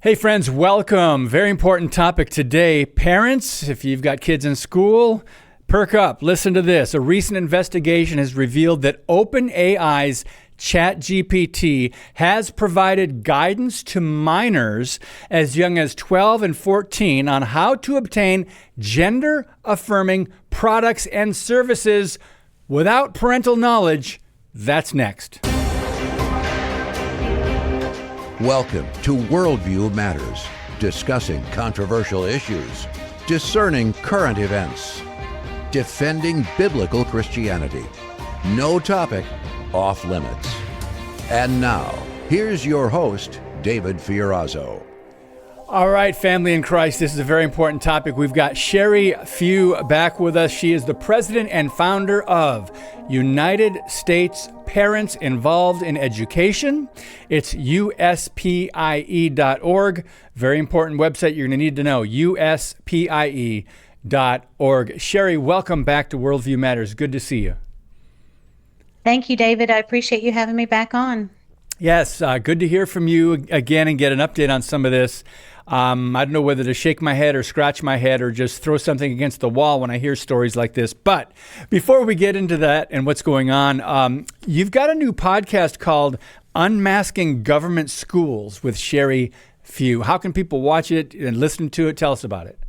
Hey friends, welcome. Very important topic today. Parents, if you've got kids in school, perk up. Listen to this. A recent investigation has revealed that OpenAI's ChatGPT has provided guidance to minors as young as 12 and 14 on how to obtain gender-affirming products and services without parental knowledge. That's next. Welcome to Worldview Matters, discussing controversial issues, discerning current events, defending biblical Christianity. No topic off limits. And now, here's your host, David Fiorazzo. All right, family in Christ, this is a very important topic. We've got Sherry Few back with us. She is the president and founder of United States Parents Involved in Education. It's USPIE.org. Very important website you're going to need to know, USPIE.org. Sherry, welcome back to Worldview Matters. Good to see you. Thank you, David. I appreciate you having me back on. Yes, good to hear from you again and get an update on some of this. I don't know whether to shake my head or scratch my head or just throw something against the wall when I hear stories like this. But before we get into that and what's going on, you've got a new podcast called Unmasking Government Schools with Sherry Few. How can people watch it and listen to it? Tell us about it.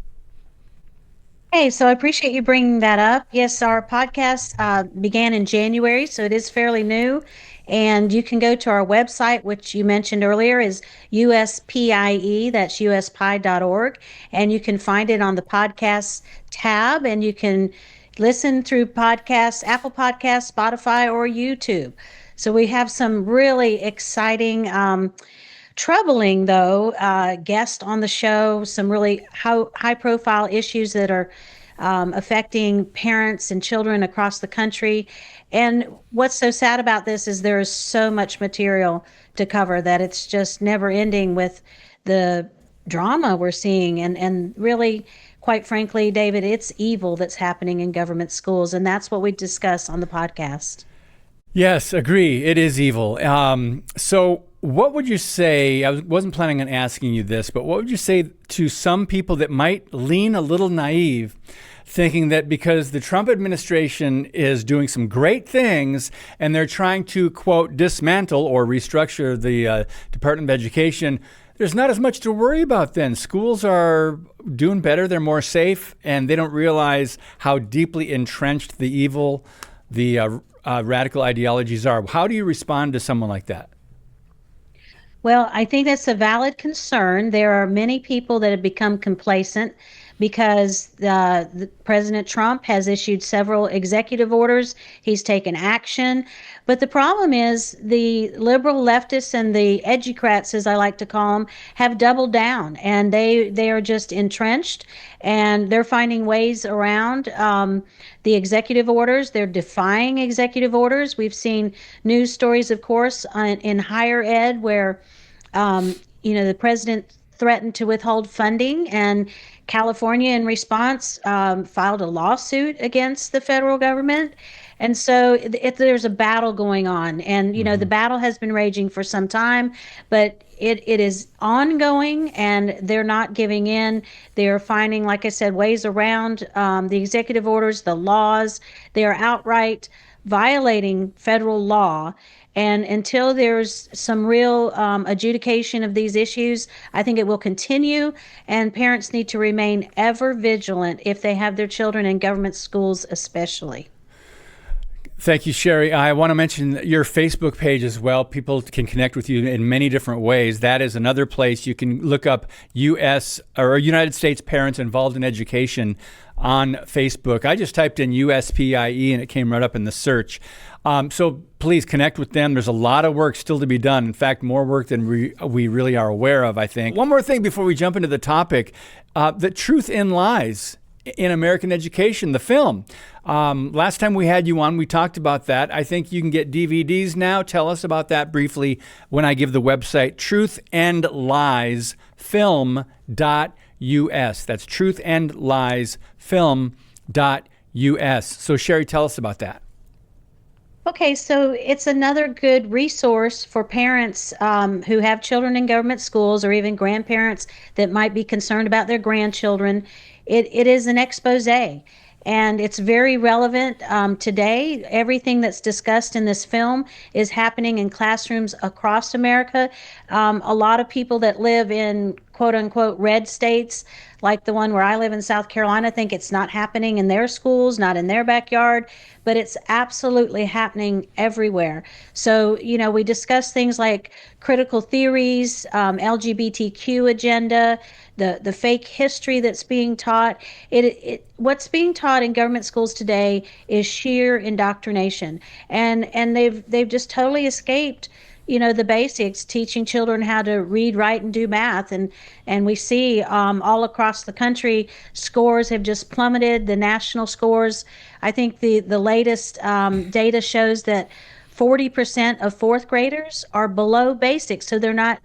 Hey, so I appreciate you bringing that up. Yes, our podcast began in January, so it is fairly new. And you can go to our website, which you mentioned earlier is USPIE, that's USPIE.org. And you can find it on the podcast tab, and you can listen through podcasts, Apple Podcasts, Spotify, or YouTube. So we have some really exciting, troubling, though, guests on the show, some really high-profile issues that are affecting parents and children across the country. And what's so sad about this is there is so much material to cover that it's just never ending with the drama we're seeing. And really, quite frankly, David, it's evil that's happening in government schools. And that's what we discuss on the podcast. Yes, agree. It is evil. So what would you say, I wasn't planning on asking you this, but what would you say to some people that might lean a little naive, thinking that because the Trump administration is doing some great things and they're trying to, quote, dismantle or restructure the Department of Education, there's not as much to worry about then. Schools are doing better, they're more safe, and they don't realize how deeply entrenched the evil, the radical ideologies are. How do you respond to someone like that? Well, I think that's a valid concern. There are many people that have become complacent because the President Trump has issued several executive orders. He's taken action. But the problem is the liberal leftists and the educrats, as I like to call them, have doubled down, and they are just entrenched, and they're finding ways around the executive orders. They're defying executive orders. We've seen news stories, of course, in higher ed where the president threatened to withhold funding, and California, in response, filed a lawsuit against the federal government. And so there's a battle going on. And, the battle has been raging for some time, but it is ongoing, and they're not giving in. They're finding, like I said, ways around the executive orders, the laws. They are outright violating federal law. And until there's some real adjudication of these issues, I think it will continue. And parents need to remain ever vigilant if they have their children in government schools especially. Thank you, Sherry. I want to mention your Facebook page as well. People can connect with you in many different ways. That is another place you can look up United States Parents Involved in Education on Facebook. I just typed in USPIE and it came right up in the search. So please connect with them. There's a lot of work still to be done. In fact, more work than we really are aware of, I think. One more thing before we jump into the topic, the truth in lies in American education, the film. Last time we had you on, we talked about that. I think you can get DVDs now. Tell us about that briefly when I give the website truthandliesfilm.us. That's truthandliesfilm.us. So Sherry, tell us about that. Okay, so it's another good resource for parents who have children in government schools or even grandparents that might be concerned about their grandchildren. It is an expose, and it's very relevant today. Everything that's discussed in this film is happening in classrooms across America. A lot of people that live in quote unquote red states, like the one where I live in South Carolina, think it's not happening in their schools, not in their backyard, but it's absolutely happening everywhere. So, we discuss things like critical theories, LGBTQ agenda, the fake history that's being taught. What's being taught in government schools today is sheer indoctrination, and they've just totally escaped the basics, teaching children how to read, write, and do math. And we see all across the country, scores have just plummeted. The national scores, I think the latest data shows that 40% of fourth graders are below basic. So they're not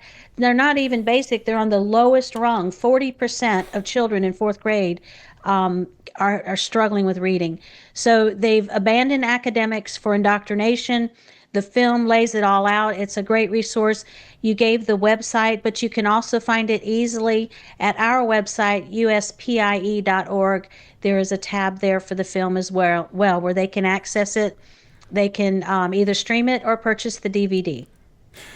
even basic. They're on the lowest rung. 40% of children in fourth grade are struggling with reading. So they've abandoned academics for indoctrination. The film lays it all out. It's a great resource. You gave the website, but you can also find it easily at our website, USPIE.org. There is a tab there for the film as well, where they can access it. They can either stream it or purchase the DVD.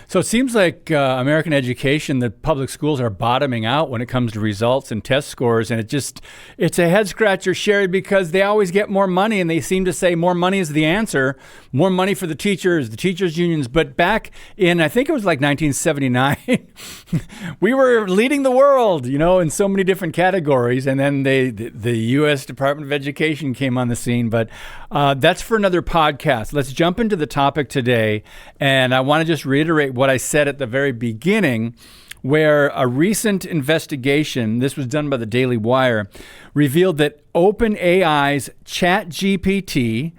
So it seems like American education, the public schools are bottoming out when it comes to results and test scores. And it's a head scratcher, Sherry, because they always get more money and they seem to say more money is the answer, more money for the teachers unions. But back in, I think it was like 1979, we were leading the world, in so many different categories. And then the U.S. Department of Education came on the scene. But that's for another podcast. Let's jump into the topic today. And I want to just reiterate what I said at the very beginning, where a recent investigation, this was done by the Daily Wire, revealed that OpenAI's ChatGPT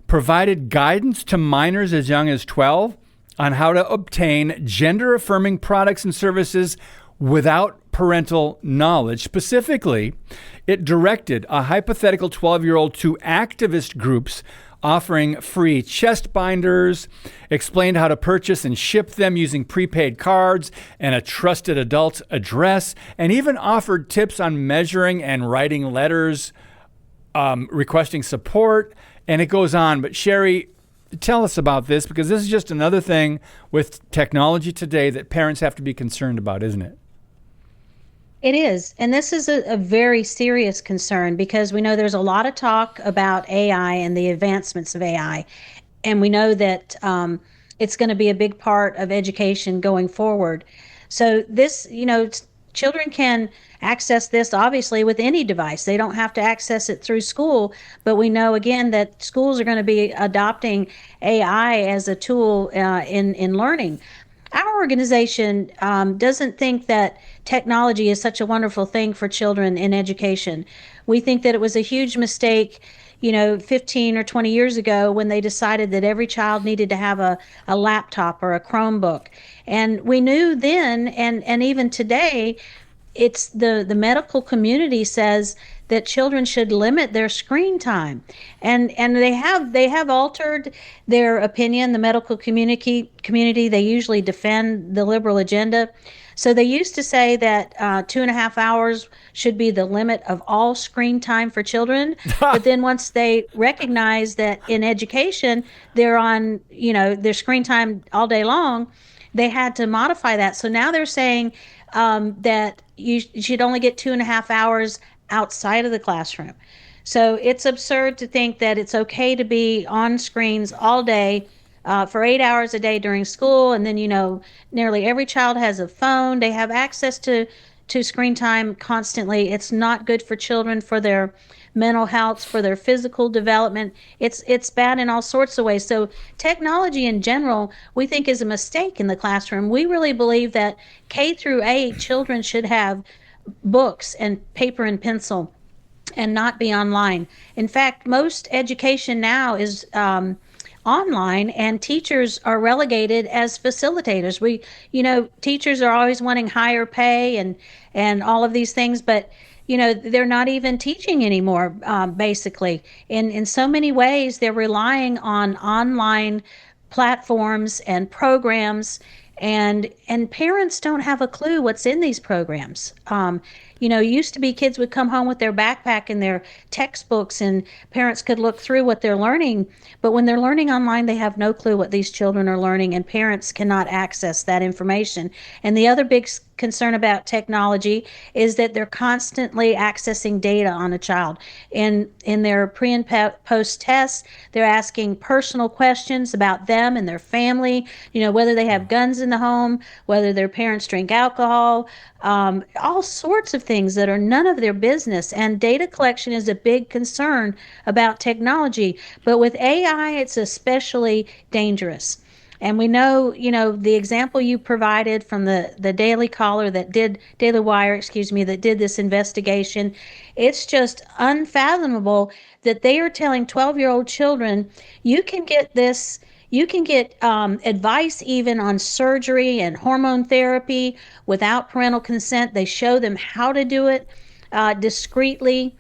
provided guidance to minors as young as 12 on how to obtain gender-affirming products and services without parental knowledge. Specifically, it directed a hypothetical 12-year-old to activist groups offering free chest binders, explained how to purchase and ship them using prepaid cards and a trusted adult's address, and even offered tips on measuring and writing letters, requesting support, and it goes on. But Sherry, tell us about this, because this is just another thing with technology today that parents have to be concerned about, isn't it? It is. And this is a very serious concern because we know there's a lot of talk about AI and the advancements of AI. And we know that it's going to be a big part of education going forward. So this, children can access this obviously with any device. They don't have to access it through school. But we know, again, that schools are going to be adopting AI as a tool in learning. Our organization doesn't think that technology is such a wonderful thing for children in education. We think that it was a huge mistake, 15 or 20 years ago when they decided that every child needed to have a laptop or a Chromebook. And we knew then, and even today, it's the medical community says that children should limit their screen time, and they have altered their opinion. The medical community they usually defend the liberal agenda. So they used to say that 2.5 hours should be the limit of all screen time for children. But then once they recognize that in education they're on their screen time all day long, they had to modify that. So now they're saying that you should only get 2.5 hours outside of the classroom. So it's absurd to think that it's okay to be on screens all day for 8 hours a day during school. And then, nearly every child has a phone. They have access to screen time constantly. It's not good for children, for their mental health, for their physical development. It's bad in all sorts of ways. So technology in general, we think, is a mistake in the classroom. We really believe that K through 8 children should have books and paper and pencil and not be online. In fact, most education now is online, and teachers are relegated as facilitators. Teachers are always wanting higher pay and all of these things, but they're not even teaching anymore. Basically, in so many ways, they're relying on online platforms and programs, and parents don't have a clue what's in these programs. Used to be kids would come home with their backpack and their textbooks, and parents could look through what they're learning. But when they're learning online, they have no clue what these children are learning, and parents cannot access that information. And the other big concern about technology is that they're constantly accessing data on a child. In their pre and post tests, they're asking personal questions about them and their family, whether they have guns in the home, whether their parents drink alcohol, all sorts of things that are none of their business. And data collection is a big concern about technology. But with AI, it's especially dangerous. And we know, the example you provided from the Daily Wire, that did this investigation, it's just unfathomable that they are telling 12-year-old children, you can get advice even on surgery and hormone therapy without parental consent. They show them how to do it discreetly,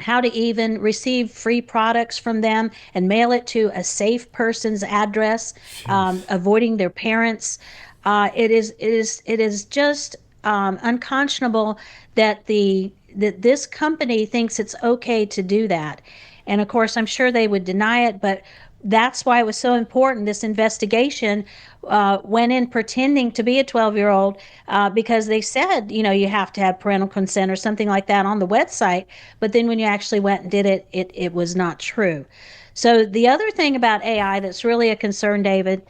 how to even receive free products from them and mail it to a safe person's address, avoiding their parents. It is just unconscionable that this company thinks it's okay to do that. And of course, I'm sure they would deny it, but that's why it was so important. This investigation went in pretending to be a 12-year-old because they said, you have to have parental consent or something like that on the website. But then when you actually went and did it, it was not true. So the other thing about AI that's really a concern, David,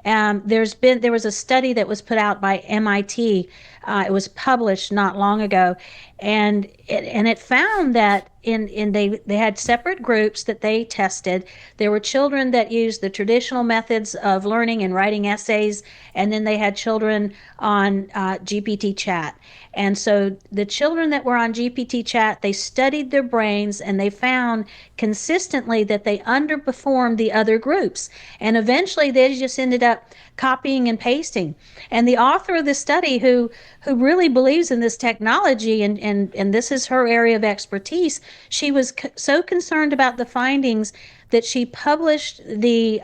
there was a study that was put out by MIT. It was published not long ago, and it found that they had separate groups that they tested. There were children that used the traditional methods of learning and writing essays, and then they had children on GPT chat. And so the children that were on GPT chat, they studied their brains, and they found consistently that they underperformed the other groups. And eventually they just ended up copying and pasting. And the author of this study, who really believes in this technology, and this is her area of expertise, she was so concerned about the findings that she published the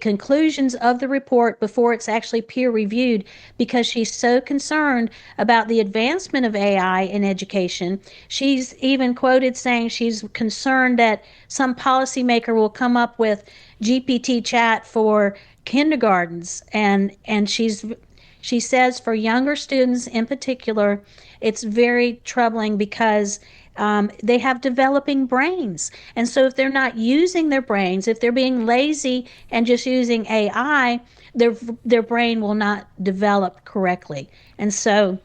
conclusions of the report before it's actually peer reviewed, because she's so concerned about the advancement of AI in education. She's even quoted saying she's concerned that some policymaker will come up with GPT chat for kindergartens, and she says for younger students in particular, it's very troubling because they have developing brains. And so if they're not using their brains, if they're being lazy and just using AI, their brain will not develop correctly. And so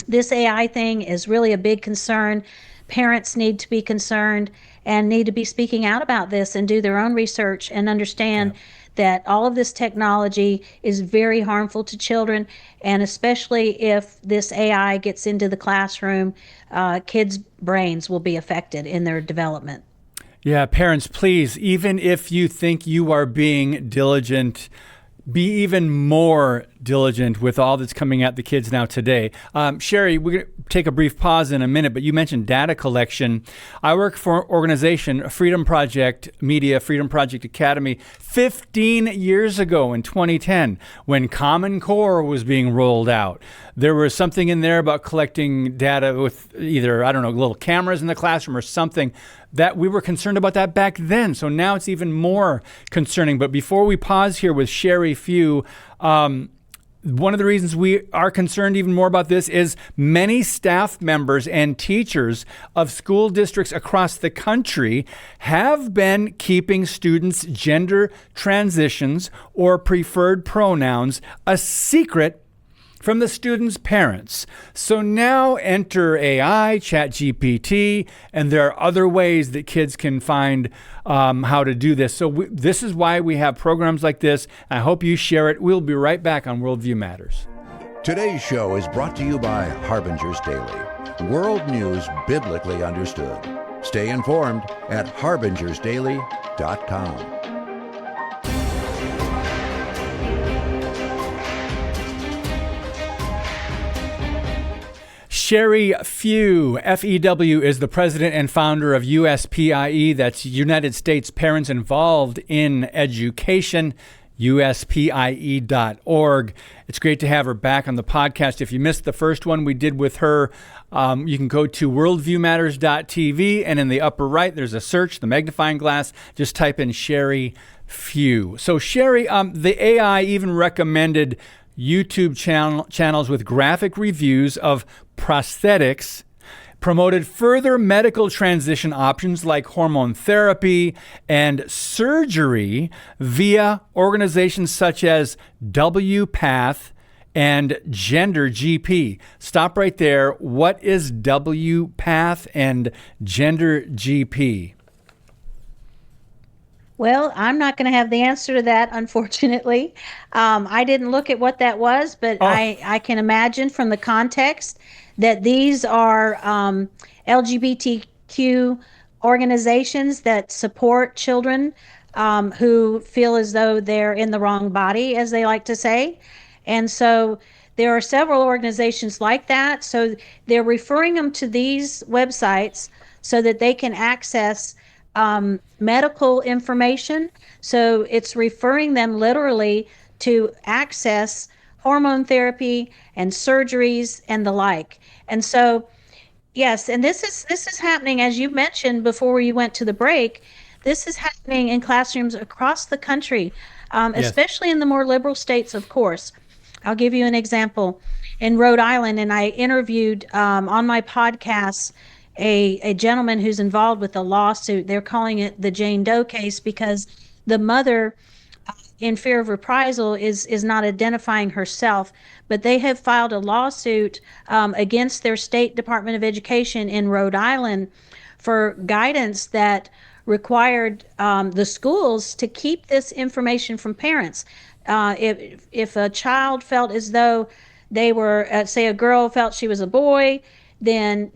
this AI thing is really a big concern. Parents need to be concerned and need to be speaking out about this and do their own research and understand that all of this technology is very harmful to children, and especially if this AI gets into the classroom, kids' brains will be affected in their development. Yeah, parents, please, even if you think you are being diligent, be even more diligent with all that's coming at the kids now today. Sherry, we're going to take a brief pause in a minute, but you mentioned data collection. I work for an organization, Freedom Project Media, Freedom Project Academy, 15 years ago in 2010, when Common Core was being rolled out. There was something in there about collecting data with either, little cameras in the classroom or something, that we were concerned about that back then. So now it's even more concerning. But before we pause here with Sherry Few, one of the reasons we are concerned even more about this is many staff members and teachers of school districts across the country have been keeping students' gender transitions or preferred pronouns a secret from the students' parents. So now enter AI, ChatGPT, and there are other ways that kids can find how to do this. So this is why we have programs like this. I hope you share it. We'll be right back on Worldview Matters. Today's show is brought to you by Harbinger's Daily, world news biblically understood. Stay informed at harbingersdaily.com. Sherry Few, F-E-W, is the president and founder of USPIE. That's United States Parents Involved in Education, USPIE.org. It's great to have her back on the podcast. If you missed the first one we did with her, you can go to worldviewmatters.tv, and in the upper right, there's a search, the magnifying glass. Just type in Sherry Few. So Sherry, the AI even recommended YouTube channels with graphic reviews of prosthetics, promoted further medical transition options like hormone therapy and surgery via organizations such as WPATH and Gender GP. Stop right there. What is WPATH and Gender GP? Well, I'm not going to have the answer to that, unfortunately. I didn't look at what that was, but I can imagine from the context that these are LGBTQ organizations that support children who feel as though they're in the wrong body, as they like to say. And so there are several organizations like that. So they're referring them to these websites so that they can access medical information. So it's referring them literally to access hormone therapy and surgeries and the like. And so, yes, and this is happening, as you mentioned before you went to the break. This is happening in classrooms across the country, especially in the more liberal states, of course. I'll give you an example. In Rhode Island, and I interviewed on my podcast a gentleman who's involved with a lawsuit. They're calling it the Jane Doe case because the mother, in fear of reprisal, is not identifying herself, but they have filed a lawsuit against their state Department of Education in Rhode Island for guidance that required the schools to keep this information from parents. If a child felt as though they were, say a girl felt she was a boy, then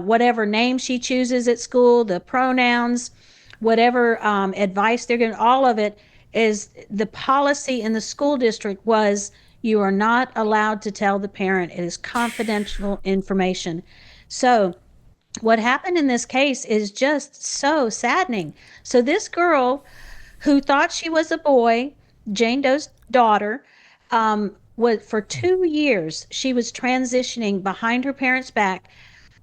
whatever name she chooses at school, the pronouns, whatever advice they're giving, all of it is the policy in the school district was you are not allowed to tell the parent. It is confidential information. So what happened in this case is just so saddening. So this girl who thought she was a boy, Jane Doe's daughter, for 2 years, she was transitioning behind her parents' back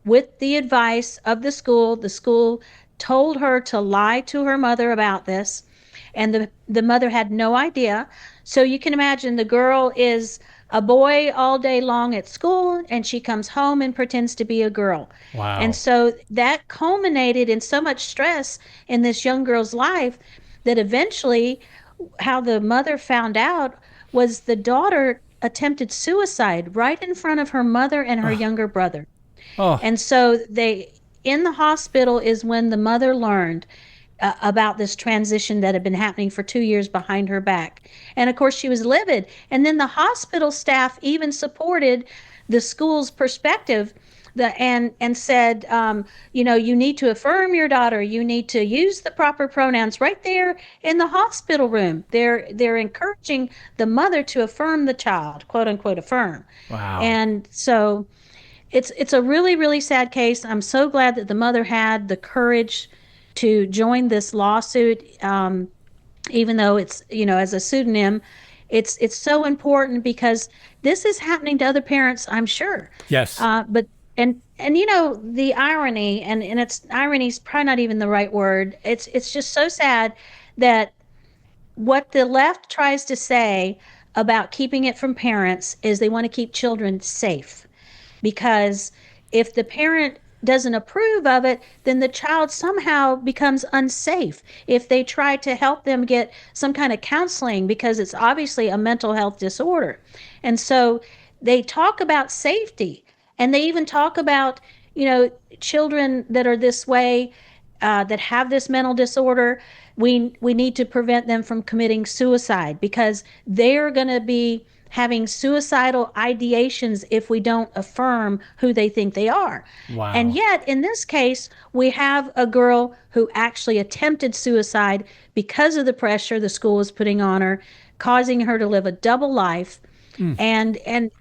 with the advice of the school. The school told her to lie to her mother about this, and the mother had no idea. So you can imagine the girl is a boy all day long at school, and she comes home and pretends to be a girl. Wow. And so that culminated in so much stress in this young girl's life that eventually how the mother found out was the daughter attempted suicide right in front of her mother and her younger brother. And so in the hospital is when the mother learned about this transition that had been happening for 2 years behind her back. And of course she was livid. And then the hospital staff even supported the school's perspective and said, you need to affirm your daughter. You need to use the proper pronouns right there in the hospital room. They're encouraging the mother to affirm the child, quote unquote, affirm. Wow. And so it's a really, really sad case. I'm so glad that the mother had the courage to join this lawsuit, even though it's, as a pseudonym. It's so important because this is happening to other parents, I'm sure. Yes. But the irony, and irony is probably not even the right word. It's just so sad that what the left tries to say about keeping it from parents is they want to keep children safe. Because if the parent doesn't approve of it, then the child somehow becomes unsafe if they try to help them get some kind of counseling, because it's obviously a mental health disorder. And so they talk about safety, and they even talk about, children that are this way, that have this mental disorder. We need to prevent them from committing suicide because they're going to be having suicidal ideations if we don't affirm who they think they are. Wow. And yet, in this case, we have a girl who actually attempted suicide because of the pressure the school was putting on her, causing her to live a double life. And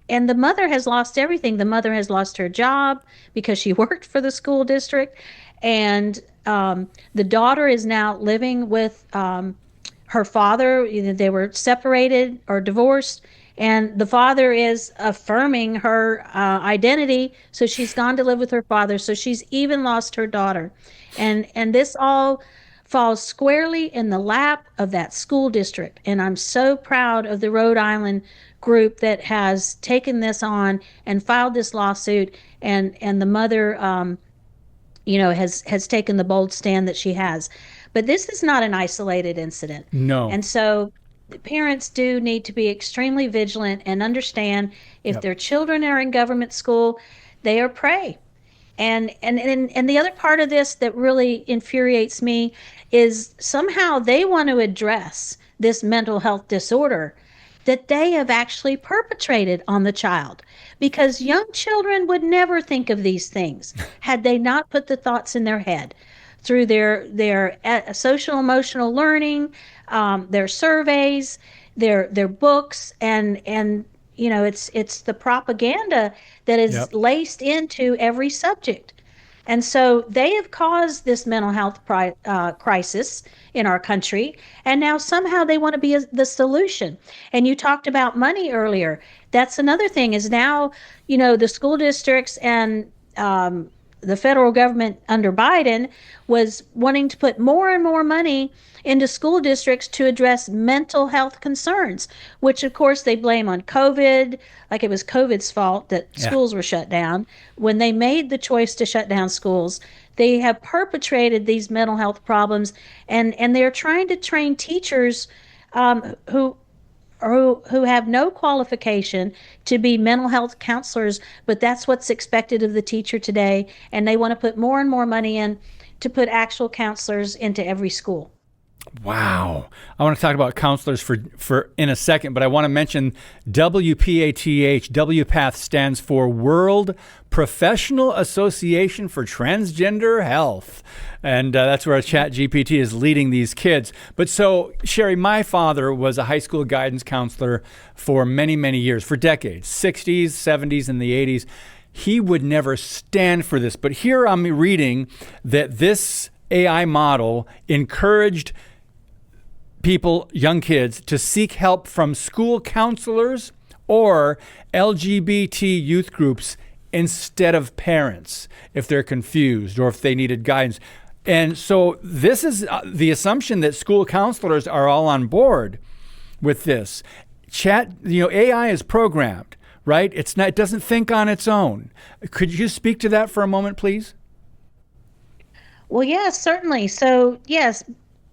the mother has lost everything. The mother has lost her job because she worked for the school district, and the daughter is now living with her father. Either they were separated or divorced, and the father is affirming her identity, so she's gone to live with her father. So she's even lost her daughter, and this all falls squarely in the lap of that school district. And I'm so proud of the Rhode Island group that has taken this on and filed this lawsuit, and the mother has taken the bold stand that she has. But this is not an isolated incident. No. And so parents do need to be extremely vigilant and understand if their children are in government school, they are prey. And the other part of this that really infuriates me is somehow they want to address this mental health disorder that they have actually perpetrated on the child, because young children would never think of these things had they not put the thoughts in their head through their social emotional learning, their surveys, their books, and it's the propaganda that is laced into every subject. And so they have caused this mental health crisis in our country, and now somehow they want to be the solution. And you talked about money earlier. That's another thing, is now, the school districts and the federal government under Biden was wanting to put more and more money into school districts to address mental health concerns, which of course they blame on COVID, like it was COVID's fault that schools were shut down. When they made the choice to shut down schools, they have perpetrated these mental health problems, and they're trying to train teachers who have no qualification to be mental health counselors, but that's what's expected of the teacher today. And they want to put more and more money in to put actual counselors into every school. Wow. I want to talk about counselors for in a second, but I want to mention WPATH. WPATH stands for World Professional Association for Transgender Health. And that's where ChatGPT is leading these kids. But so, Sherry, my father was a high school guidance counselor for many, many years, for decades, 60s, 70s, and the 80s. He would never stand for this. But here I'm reading that this AI model encouraged people, young kids, to seek help from school counselors or LGBT youth groups instead of parents if they're confused or if they needed guidance. And so this is the assumption that school counselors are all on board with this. AI is programmed, right? It doesn't think on its own. Could you speak to that for a moment, please? Well, yes, certainly. So, yes,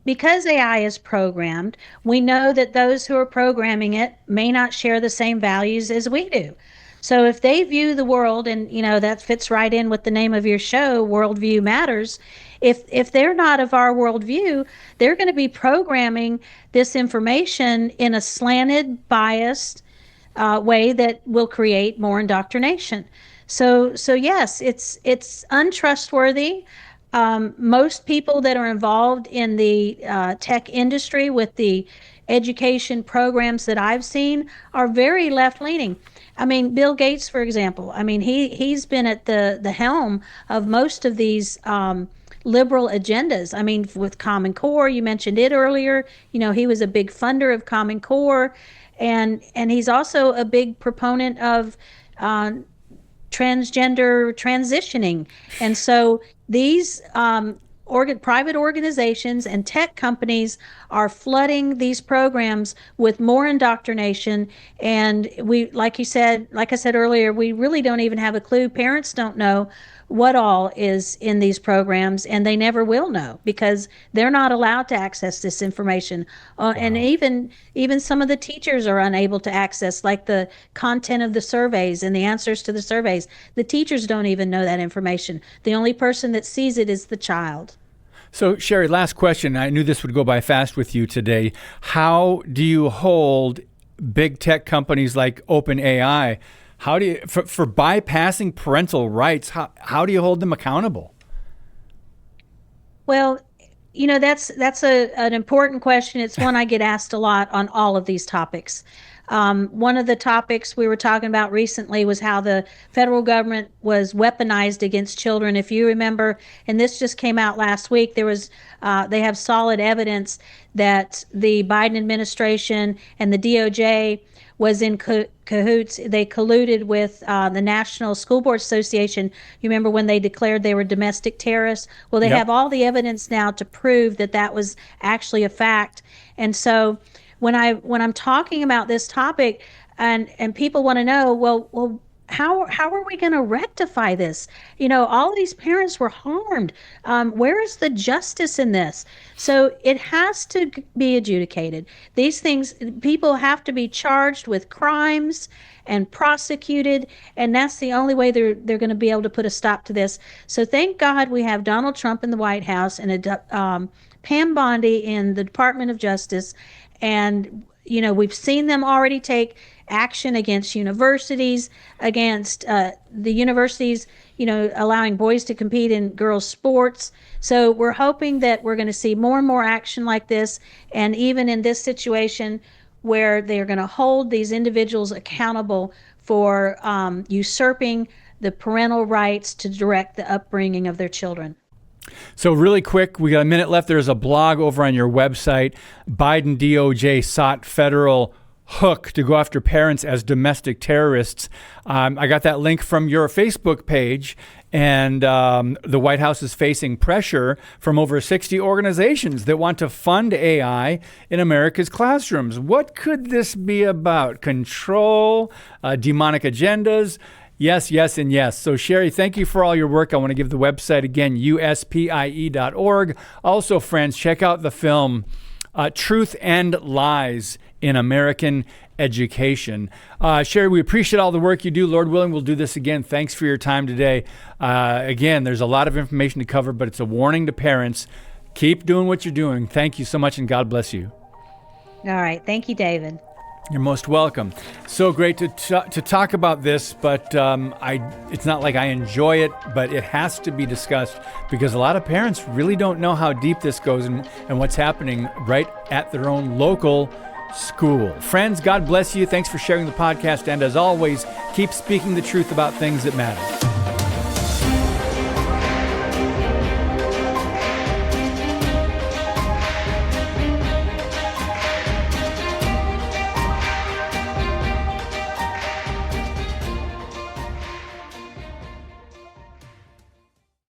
because AI is programmed, we know that those who are programming it may not share the same values as we do. So if they view the world, and that fits right in with the name of your show, Worldview Matters, if they're not of our worldview, they're going to be programming this information in a slanted, biased way that will create more indoctrination. So yes, it's untrustworthy. Most people that are involved in the tech industry with the education programs that I've seen are very left-leaning. I mean, Bill Gates, for example, he's been at the helm of most of these liberal agendas. I mean, with Common Core, you mentioned it earlier. He was a big funder of Common Core, and he's also a big proponent of transgender transitioning. And so these private organizations and tech companies are flooding these programs with more indoctrination. And like I said earlier, we really don't even have a clue. Parents don't know what all is in these programs, and they never will know because they're not allowed to access this information. Wow. And even some of the teachers are unable to access, like the content of the surveys and the answers to the surveys. The teachers don't even know that information. The only person that sees it is the child. So, Sherry, last question. I knew this would go by fast with you today. How do you hold big tech companies like OpenAI? How do you, for bypassing parental rights, how do you hold them accountable? Well, that's an important question. It's one I get asked a lot on all of these topics. One of the topics we were talking about recently was how the federal government was weaponized against children. If you remember, and this just came out last week, they have solid evidence that the Biden administration and the DOJ was in cahoots. They colluded with the National School Board Association. You remember when they declared they were domestic terrorists? Well, they have all the evidence now to prove that that was actually a fact. And so when I'm talking about this topic, and people want to know, well, how are we going to rectify this? All of these parents were harmed. Where is the justice in this? So it has to be adjudicated. These things, people have to be charged with crimes and prosecuted, and that's the only way they're going to be able to put a stop to this. So thank God we have Donald Trump in the White House and Pam Bondi in the Department of Justice, and we've seen them already take action against universities, against the universities, allowing boys to compete in girls' sports. So we're hoping that we're going to see more and more action like this, and even in this situation where they're going to hold these individuals accountable for usurping the parental rights to direct the upbringing of their children. So really quick, we got a minute left. There's a blog over on your website. Biden DOJ sought federal hook to go after parents as domestic terrorists. I got that link from your Facebook page, and the White House is facing pressure from over 60 organizations that want to fund AI in America's classrooms. What could this be about? Control, demonic agendas? Yes, yes, and yes. So, Sherry, thank you for all your work. I want to give the website again, USPIE.org. Also, friends, check out the film Truth and Lies in American Education. Sherry, we appreciate all the work you do. Lord willing, we'll do this again. Thanks for your time today. Again, there's a lot of information to cover, but it's a warning to parents. Keep doing what you're doing. Thank you so much, and God bless you. All right. Thank you, David. You're most welcome. So great to talk about this, but it's not like I enjoy it, but it has to be discussed because a lot of parents really don't know how deep this goes and what's happening right at their own local school. Friends, God bless you. Thanks for sharing the podcast. And as always, keep speaking the truth about things that matter.